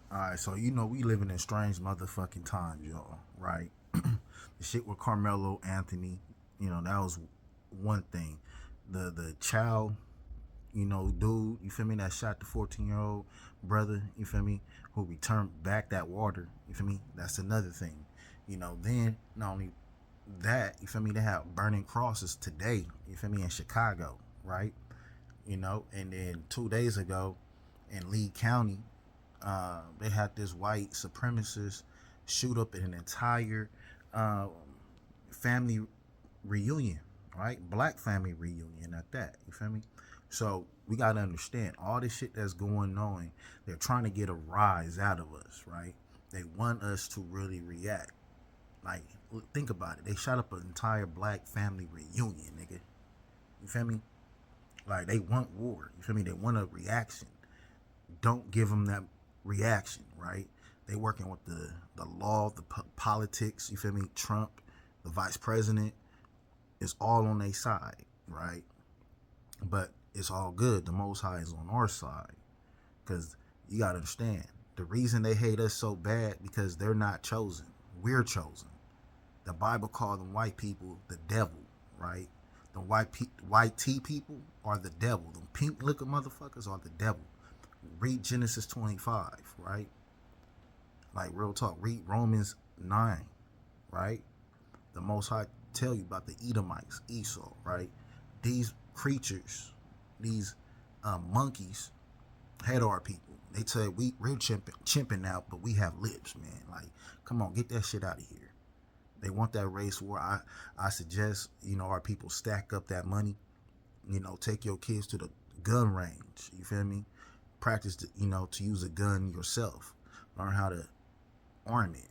Alright, so we living in strange motherfucking times, y'all, right? The shit with Carmelo Anthony, that was one thing. The child, dude, you feel me, that shot the 14-year-old brother, you feel me, who returned back that water, you feel me? That's another thing. Then not only that, you feel me, they have burning crosses today, you feel me, in Chicago, right? And then 2 days ago in Lee County, they had this white supremacist shoot up an entire uh, family reunion, right? Black family reunion at that. You feel me? So we gotta understand all this shit that's going on. They're trying to get a rise out of us, right? They want us to really react. Like, think about it. They shot up an entire black family reunion, nigga. You feel me? Like, they want war. You feel me? They want a reaction. Don't give them that reaction, right? They working with the law, the politics. You feel me? Trump, the vice president, is all on their side, right? But it's all good. The Most High is on our side, because you gotta understand the reason they hate us so bad, because they're not chosen. We're chosen. The Bible called them white people the devil, right? The white tea people are the devil. The pink liquor motherfuckers are the devil. Read Genesis 25, right? Like, real talk. Read Romans 9, right? The Most High tell you about the Edomites, Esau, right? These creatures, these monkeys, had our people. They tell you we're chimping out, but we have lips, man. Like, come on, get that shit out of here. They want that race war. I suggest, our people stack up that money. Take your kids to the gun range. You feel me? Practice, to use a gun yourself. Learn how to arm it.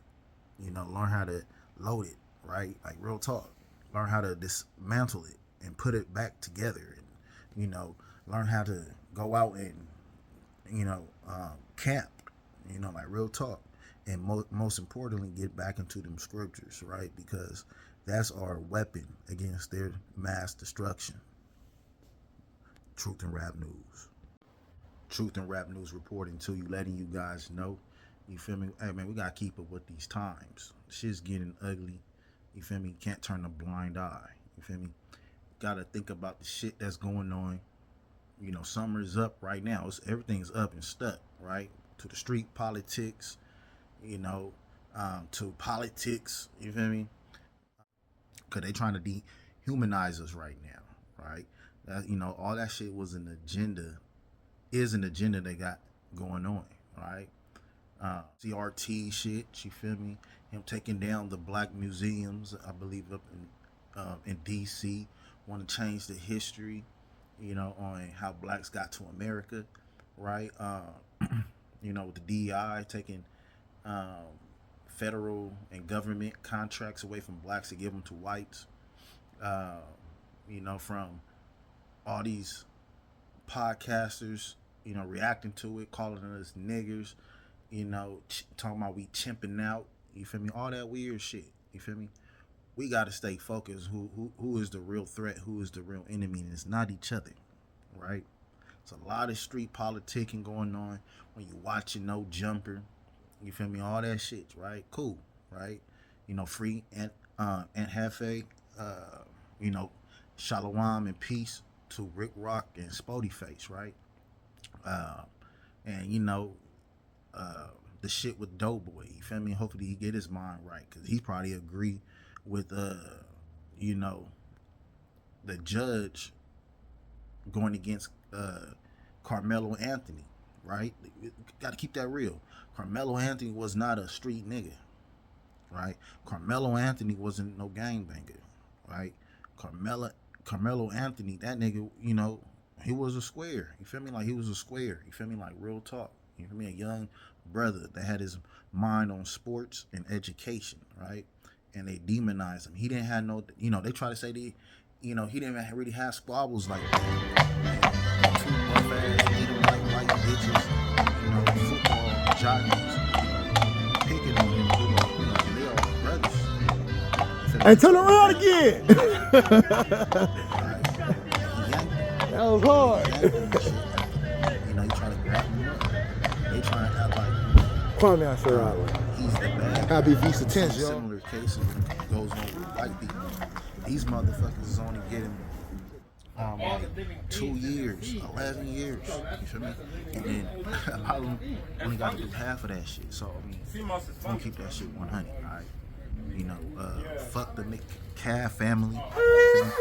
Learn how to load it, right? Like, real talk. Learn how to dismantle it and put it back together. And, learn how to go out and, camp. Like, real talk. And most importantly, get back into them scriptures, right? Because that's our weapon against their mass destruction. Truth and Rap News. Truth and Rap News reporting to you, letting you guys know. You feel me? Hey, man, we got to keep up with these times. Shit's getting ugly. You feel me? Can't turn a blind eye. You feel me? Got to think about the shit that's going on. Summer's up right now. Everything's up and stuck, right? To the street politics, to politics. You feel me? Because they trying to dehumanize us right now, right? All that shit was an agenda, is an agenda they got going on, right? CRT shit, you feel me? Him taking down the black museums, I believe, up in DC, want to change the history, on how blacks got to America, right? With the DEI taking federal and government contracts away from blacks to give them to whites, from all these podcasters, reacting to it, calling us niggers, talking about we chimping out, you feel me? All that weird shit, you feel me? We got to stay focused. Who is the real threat? Who is the real enemy? And it's not each other, right? It's a lot of street politicking going on when you watching No Jumper, you feel me? All that shit, right? Cool, right? Free and Hefe, Shalom and peace to Rick Rock and Spody Face, right? And the shit with Doughboy, you feel me? Hopefully he get his mind right, because he probably agree with the judge going against Karmelo Anthony, right? Got to keep that real. Karmelo Anthony was not a street nigga, right? Karmelo Anthony wasn't no gangbanger, right? Carmelo Anthony, that nigga, he was a square. You feel me? Like, he was a square. You feel me? Like, real talk. You feel me? A young brother that had his mind on sports and education, right? And they demonized him. He didn't have no, they try to say he didn't really have squabbles like that. Two buff ass, Edomite white bitches, football jockeys, picking on him, they are brothers. And turn around again. That was hard. He trying to grab him up. They trying to act like Kwame Asharala. He's the bad Happy guy. Visa tense, y'all. Similar cases goes on with white people. These motherfuckers is only getting like 2 years, 11 years. You feel me? And then a lot of them only got to do half of that shit. So I mean, I'm gonna keep that shit 100. All right. You know, fuck the McCaff family.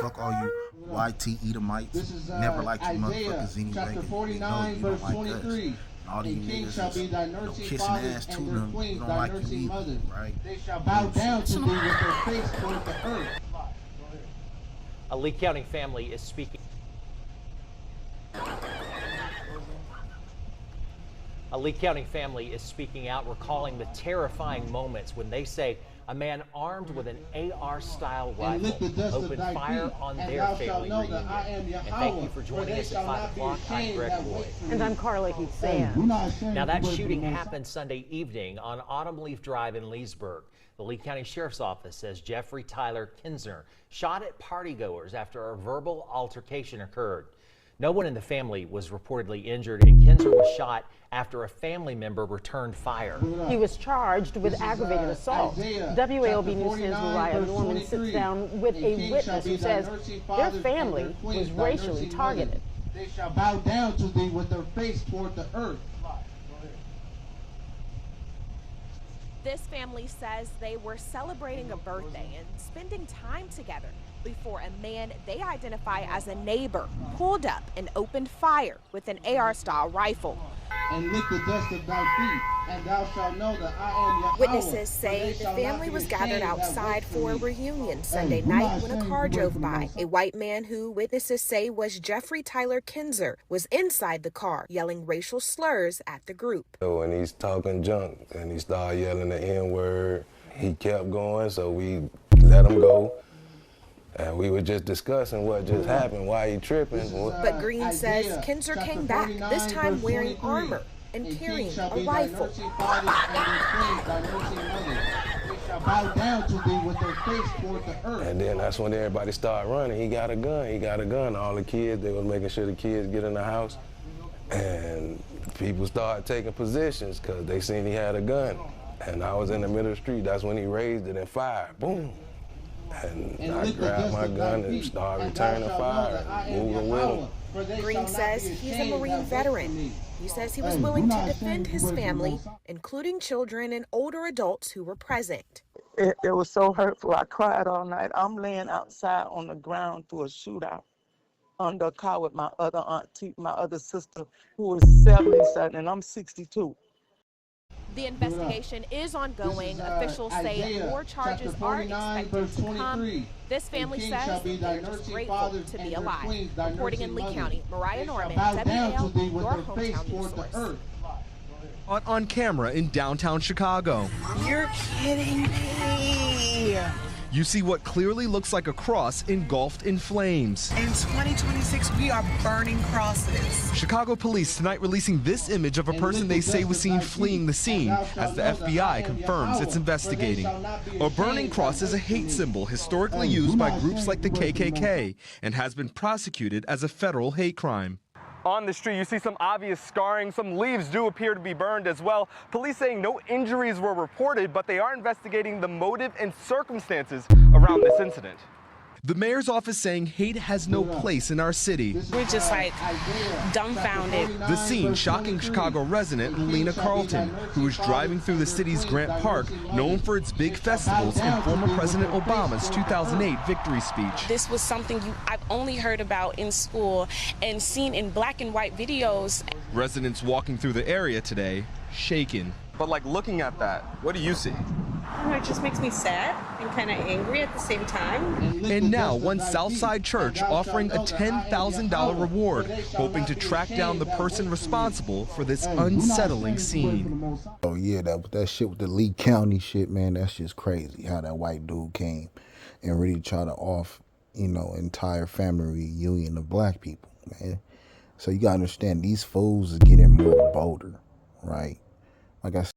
Fuck all you YT Edomites. Never liked you motherfuckers anyway. You know you don't like us. All these niggas is kissing ass to them. We don't like you either, right? They shall bow down to thee with their face toward the earth. A Lee County family is speaking. A Lee County family is speaking out, recalling the terrifying moments when they say a man armed with an AR-style rifle opened fire on their family reunion. And thank you for joining us at 5 o'clock. I'm Greg Roy. And I'm Carla Heath Sands. Now, that shooting happened Sunday evening on Autumn Leaf Drive in Leesburg. The Lee County Sheriff's Office says Jeffrey Tyler Kinsner shot at partygoers after a verbal altercation occurred. No one in the family was reportedly injured, and Kinsner was shot after a family member returned fire. He was charged with aggravated assault. WAOB News 10's Mariah Norman sits down with a witness who says their family was racially targeted. They shall bow down to thee with their face toward the earth. This family says they were celebrating a birthday and spending time together before a man they identify as a neighbor pulled up and opened fire with an AR-style rifle. And lick the dust of thy feet, and thou shalt know that I am Yahweh. Witnesses say the family was gathered outside for a reunion Sunday night when a car drove by. A white man who witnesses say was Jeffrey Tyler Kinsner was inside the car yelling racial slurs at the group. When he's talking junk and he started yelling the N-word, he kept going, so we let him go. And we were just discussing what just happened, why he tripping. But Green says Kinsner came back, this time wearing armor and carrying a rifle. And then that's when everybody started running. He got a gun. All the kids, they were making sure the kids get in the house. And people started taking positions because they seen he had a gun. And I was in the middle of the street. That's when he raised it and fired. Boom. And I grabbed my gun and started returning fire, moving with him. Green says he's a Marine veteran. He says he was willing to defend his family, including children and older adults who were present. It was so hurtful. I cried all night. I'm laying outside on the ground through a shootout under a car with my other auntie, my other sister, who was 77, and I'm 62. The investigation is ongoing. Officials say more charges are expected to come. This family says they're just grateful to be alive. Reporting in Lee County, Mariah Norman, WAL, your hometown news source. On camera in downtown Chicago. You're kidding me. You see what clearly looks like a cross engulfed in flames. In 2026, we are burning crosses. Chicago police tonight releasing this image of a person they say was seen fleeing the scene as the FBI confirms it's investigating. A burning cross is a hate symbol historically used by groups like the KKK and has been prosecuted as a federal hate crime. On the street, you see some obvious scarring. Some leaves do appear to be burned as well. Police saying no injuries were reported, but they are investigating the motive and circumstances around this incident. The mayor's office saying hate has no place in our city. We're just like dumbfounded. The scene shocking Chicago resident Lena Carlton, who was driving through the city's Grant Park, known for its big festivals and former President Obama's 2008 victory speech. This was something I've only heard about in school and seen in black and white videos. Residents walking through the area today, shaken. But like looking at that, what do you see? I don't know, it just makes me sad and kind of angry at the same time. And now one Southside church offering a $10,000 reward, hoping to track down the person responsible for this unsettling scene. Oh yeah, that shit with the Lee County shit, man, that's just crazy how that white dude came and really tried to entire family reunion of black people, man. So you gotta understand, these fools are getting more bolder, right? Like I said,